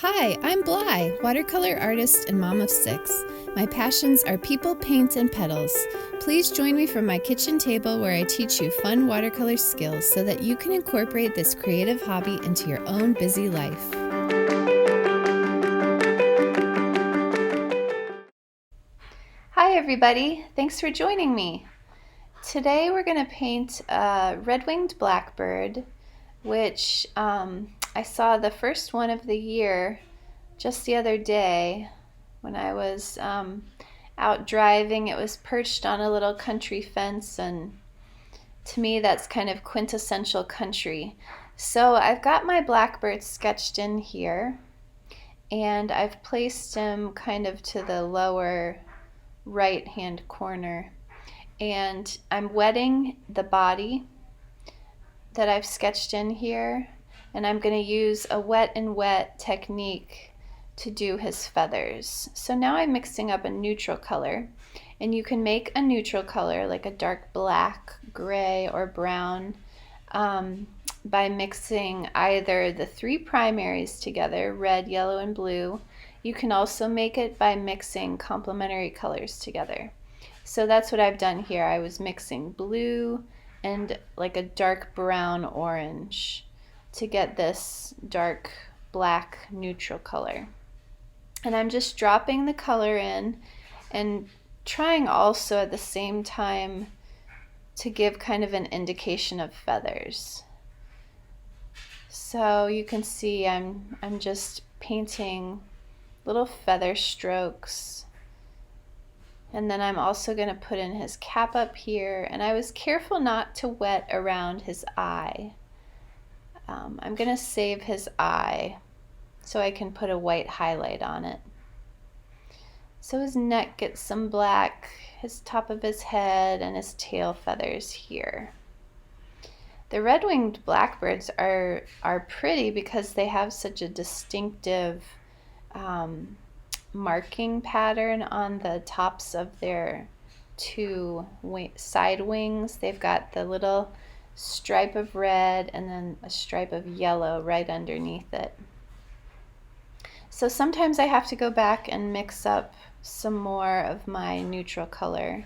Hi, I'm Bly, watercolor artist and mom of 6. My passions are people, paint, and petals. Please join me from my kitchen table where I teach you fun watercolor skills so that you can incorporate this creative hobby into your own busy life. Hi everybody, thanks for joining me. Today we're going to paint a red-winged blackbird, which I saw the first one of the year just the other day when I was out driving. It was perched on a little country fence, and to me that's kind of quintessential country. So I've got my blackbird sketched in here, and I've placed him kind of to the lower right hand corner, and I'm wetting the body that I've sketched in here, and I'm going to use a wet and wet technique to do his feathers. So now I'm mixing up a neutral color, and you can make a neutral color like a dark black, gray, or brown by mixing either the 3 primaries together, red, yellow, and blue. You can also make it by mixing complementary colors together. So that's what I've done here. I was mixing blue and like a dark brown orange to get this dark black neutral color. And I'm just dropping the color in and trying also at the same time to give kind of an indication of feathers. So you can see I'm just painting little feather strokes. And then I'm also going to put in his cap up here, and I was careful not to wet around his eye. I'm going to save his eye so I can put a white highlight on it. So his neck gets some black, his top of his head, and his tail feathers here. The red-winged blackbirds are pretty because they have such a distinctive marking pattern on the tops of their 2 side wings. They've got the little stripe of red and then a stripe of yellow right underneath it. So sometimes I have to go back and mix up some more of my neutral color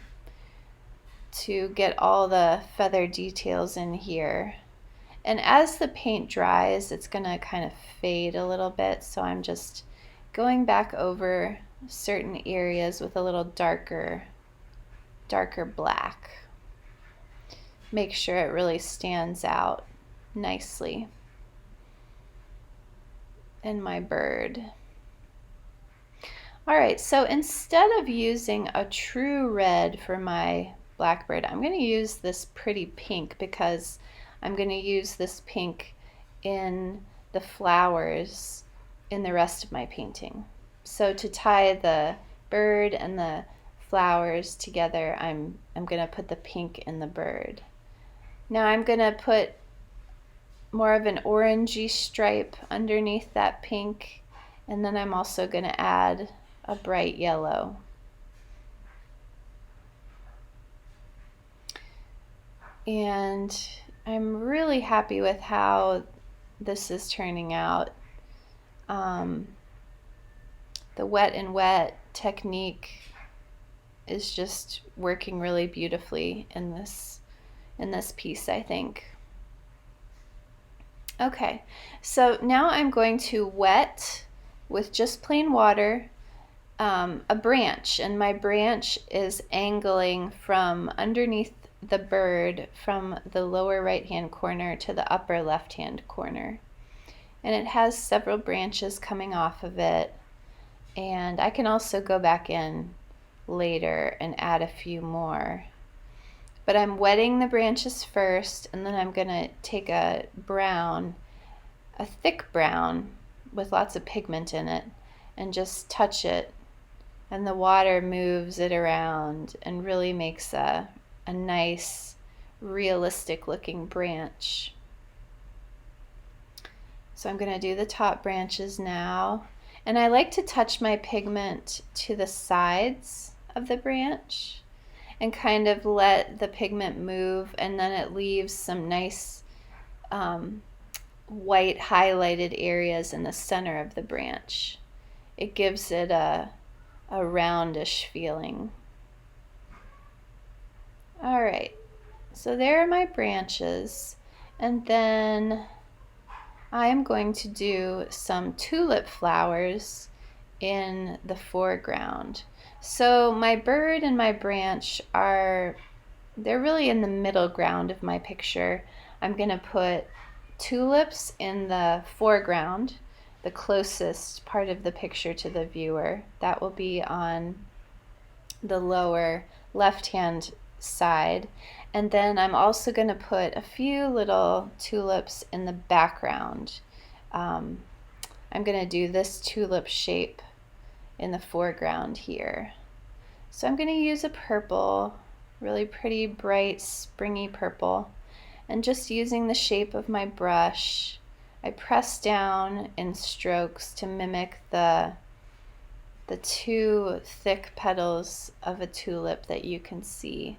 to get all the feather details in here. And as the paint dries, it's going to kind of fade a little bit, so I'm just going back over certain areas with a little darker black. Make sure it really stands out nicely in my bird. Alright, so instead of using a true red for my blackbird, I'm going to use this pretty pink because I'm going to use this pink in the flowers in the rest of my painting. So to tie the bird and the flowers together, I'm going to put the pink in the bird. Now I'm going to put more of an orangey stripe underneath that pink, and then I'm also going to add a bright yellow. And I'm really happy with how this is turning out. The wet and wet technique is just working really beautifully in this piece, I think. Okay, so now I'm going to wet with just plain water a branch, and my branch is angling from underneath the bird from the lower right hand corner to the upper left hand corner, and it has several branches coming off of it, and I can also go back in later and add a few more. But I'm wetting the branches first, and then I'm going to take a brown, a thick brown with lots of pigment in it, and just touch it, and the water moves it around and really makes a nice, realistic looking branch. So I'm going to do the top branches now, and I like to touch my pigment to the sides of the branch and kind of let the pigment move, and then it leaves some nice white highlighted areas in the center of the branch. It gives it a roundish feeling. All right, so there are my branches, and then I'm going to do some tulip flowers in the foreground. So my bird and my branch they're really in the middle ground of my picture. I'm going to put tulips in the foreground, the closest part of the picture to the viewer. That will be on the lower left-hand side. And then I'm also going to put a few little tulips in the background. I'm going to do this tulip shape in the foreground here. So I'm going to use a purple, really pretty, bright, springy purple. And just using the shape of my brush, I press down in strokes to mimic the two thick petals of a tulip that you can see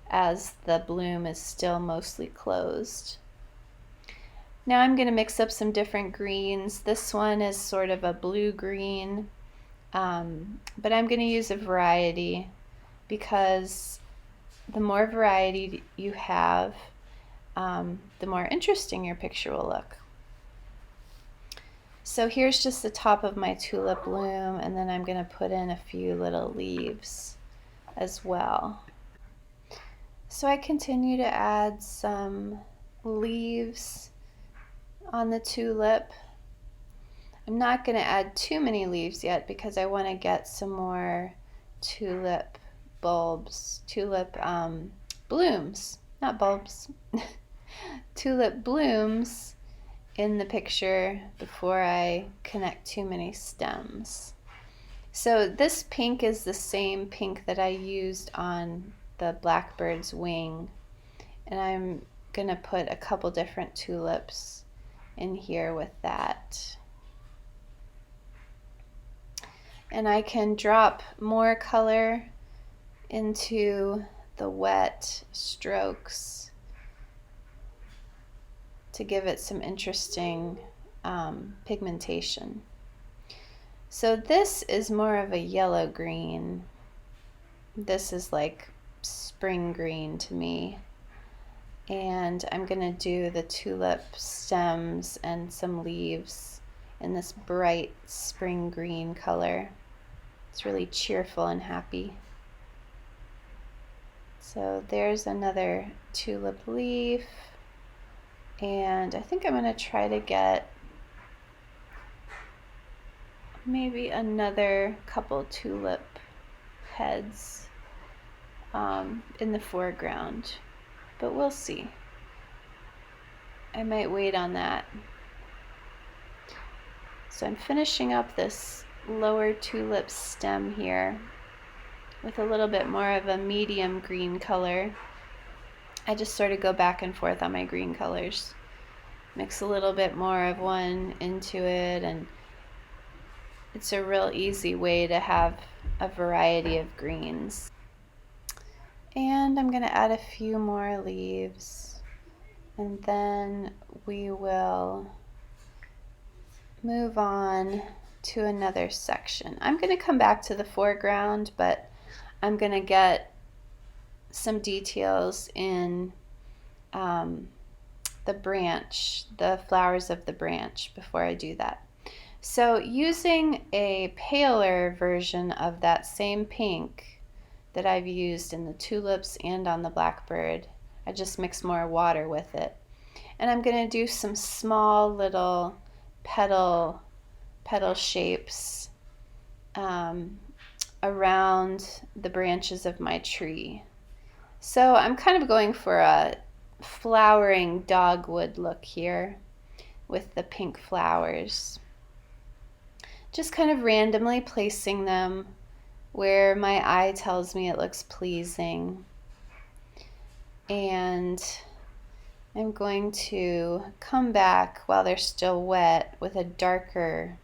as the bloom is still mostly closed. Now I'm going to mix up some different greens. This one is sort of a blue-green, but I'm going to use a variety because the more variety you have, the more interesting your picture will look. So here's just the top of my tulip bloom, and then I'm going to put in a few little leaves as well. So I continue to add some leaves on the tulip. I'm not going to add too many leaves yet because I want to get some more tulip bulbs, tulip blooms, not bulbs, tulip blooms in the picture before I connect too many stems. So this pink is the same pink that I used on the Blackbird's wing, and I'm gonna put a couple different tulips in here with that. And I can drop more color into the wet strokes to give it some interesting pigmentation. So this is more of a yellow green. This is like spring green to me. And I'm gonna do the tulip stems and some leaves in this bright spring green color. It's really cheerful and happy. So there's another tulip leaf. And I think I'm going to try to get maybe another couple tulip heads in the foreground, but we'll see. I might wait on that. So I'm finishing up this lower tulip stem here with a little bit more of a medium green color. I just sort of go back and forth on my green colors. Mix a little bit more of one into it, and it's a real easy way to have a variety of greens. And I'm going to add a few more leaves, and then we will move on to another section. I'm going to come back to the foreground, but I'm going to get some details in the branch, the flowers of the branch, before I do that. So using a paler version of that same pink that I've used in the tulips and on the Blackbird, I just mix more water with it. And I'm going to do some small little petal shapes around the branches of my tree. So I'm kind of going for a flowering dogwood look here with the pink flowers. Just kind of randomly placing them where my eye tells me it looks pleasing. And I'm going to come back while they're still wet with a darker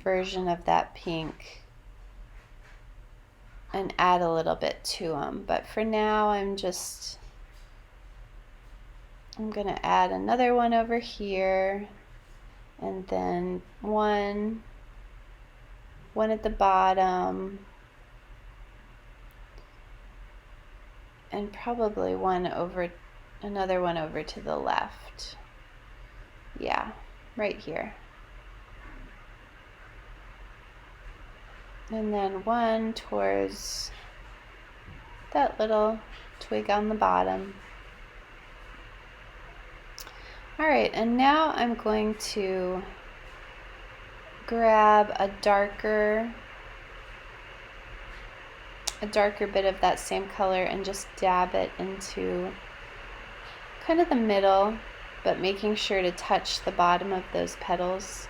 version of that pink and add a little bit to them. But for now, I'm just I'm going to add another one over here, and then one at the bottom, and probably another one over to the left. Yeah, right here. And then one towards that little twig on the bottom. All right, and now I'm going to grab a darker bit of that same color and just dab it into kind of the middle, but making sure to touch the bottom of those petals.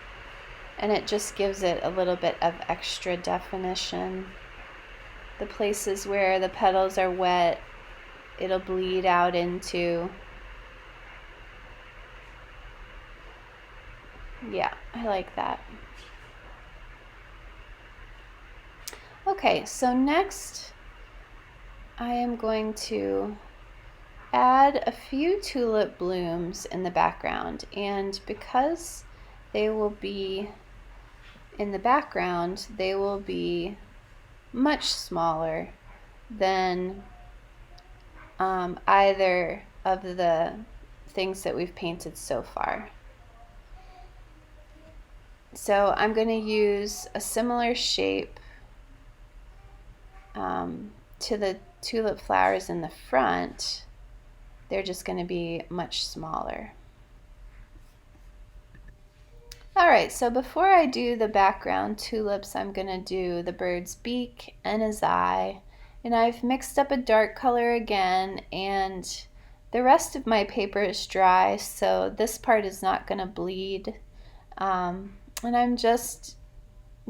And it just gives it a little bit of extra definition. The places where the petals are wet, it'll bleed out into. Yeah, I like that. Okay, so next I am going to add a few tulip blooms in the background, and because they will be in the background, they will be much smaller than either of the things that we've painted so far. So I'm going to use a similar shape to the tulip flowers in the front. They're just going to be much smaller. Alright, so before I do the background tulips, I'm going to do the bird's beak and his eye. And I've mixed up a dark color again, and the rest of my paper is dry, so this part is not going to bleed. And I'm just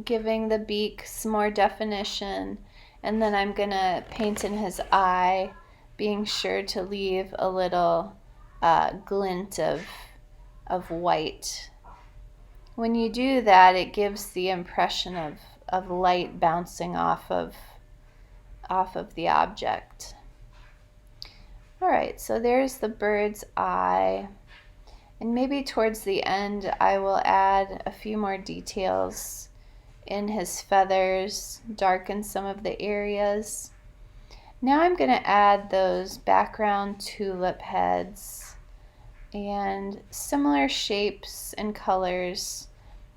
giving the beak some more definition, and then I'm going to paint in his eye, being sure to leave a little glint of white. When you do that, it gives the impression of light bouncing off of the object. Alright, so there's the bird's eye. And maybe towards the end I will add a few more details in his feathers, darken some of the areas. Now I'm going to add those background tulip heads, and similar shapes and colors,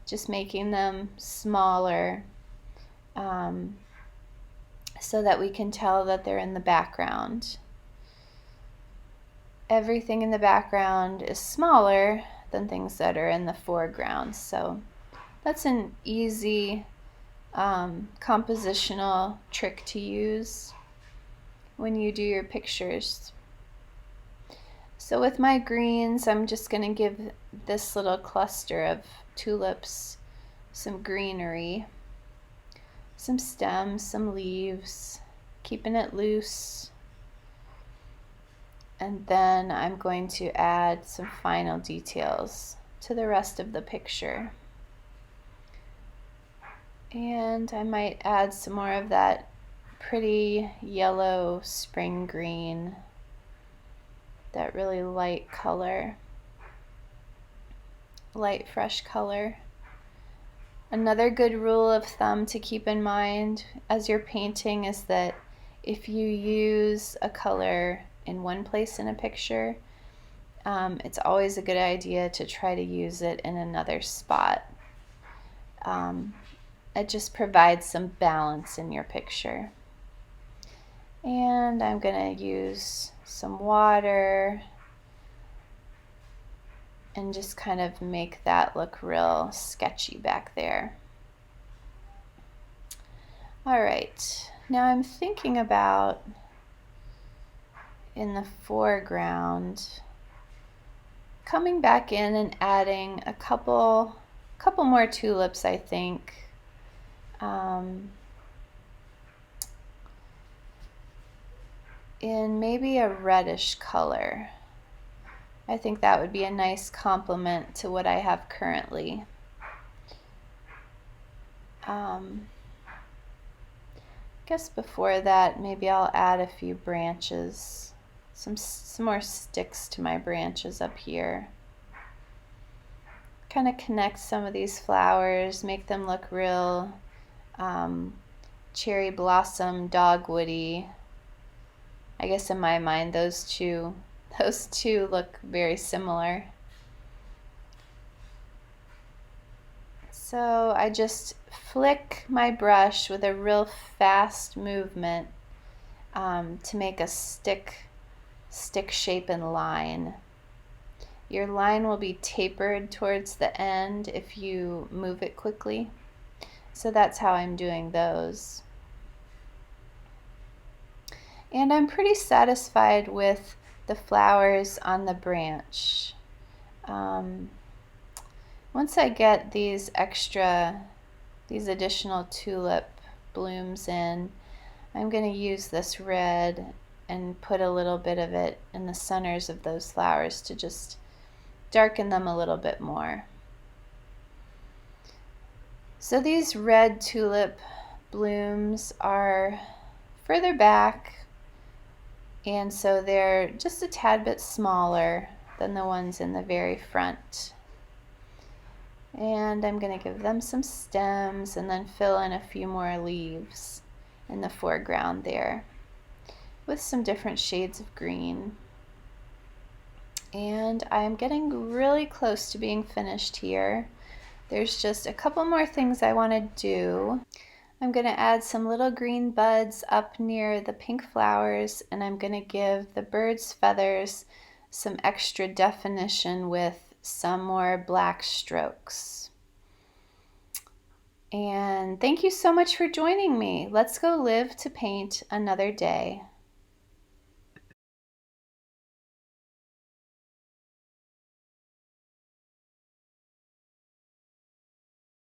just making them smaller so that we can tell that they're in the background. Everything in the background is smaller than things that are in the foreground, so that's an easy compositional trick to use when you do your pictures. So with my greens, I'm just going to give this little cluster of tulips some greenery, some stems, some leaves, keeping it loose. And then I'm going to add some final details to the rest of the picture. And I might add some more of that pretty yellow spring green, that really light color, light fresh color. Another good rule of thumb to keep in mind as you're painting is that if you use a color in one place in a picture, it's always a good idea to try to use it in another spot. It just provides some balance in your picture. And I'm going to use some water and just kind of make that look real sketchy back there. Alright, now I'm thinking about in the foreground coming back in and adding a couple more tulips, I think. In maybe a reddish color. I think that would be a nice complement to what I have currently. I guess before that, maybe I'll add a few branches some more sticks to my branches up here. Kind of connect some of these flowers, make them look real cherry blossom dogwoody. I guess in my mind those two look very similar. So I just flick my brush with a real fast movement to make a stick shape and line. Your line will be tapered towards the end if you move it quickly. So that's how I'm doing those. And I'm pretty satisfied with the flowers on the branch. Once I get these additional tulip blooms in, I'm going to use this red and put a little bit of it in the centers of those flowers to just darken them a little bit more. So these red tulip blooms are further back, and so they're just a tad bit smaller than the ones in the very front. And I'm going to give them some stems and then fill in a few more leaves in the foreground there with some different shades of green. And I'm getting really close to being finished here. There's just a couple more things I want to do. I'm going to add some little green buds up near the pink flowers, and I'm going to give the bird's feathers some extra definition with some more black strokes. And thank you so much for joining me. Let's go live to paint another day.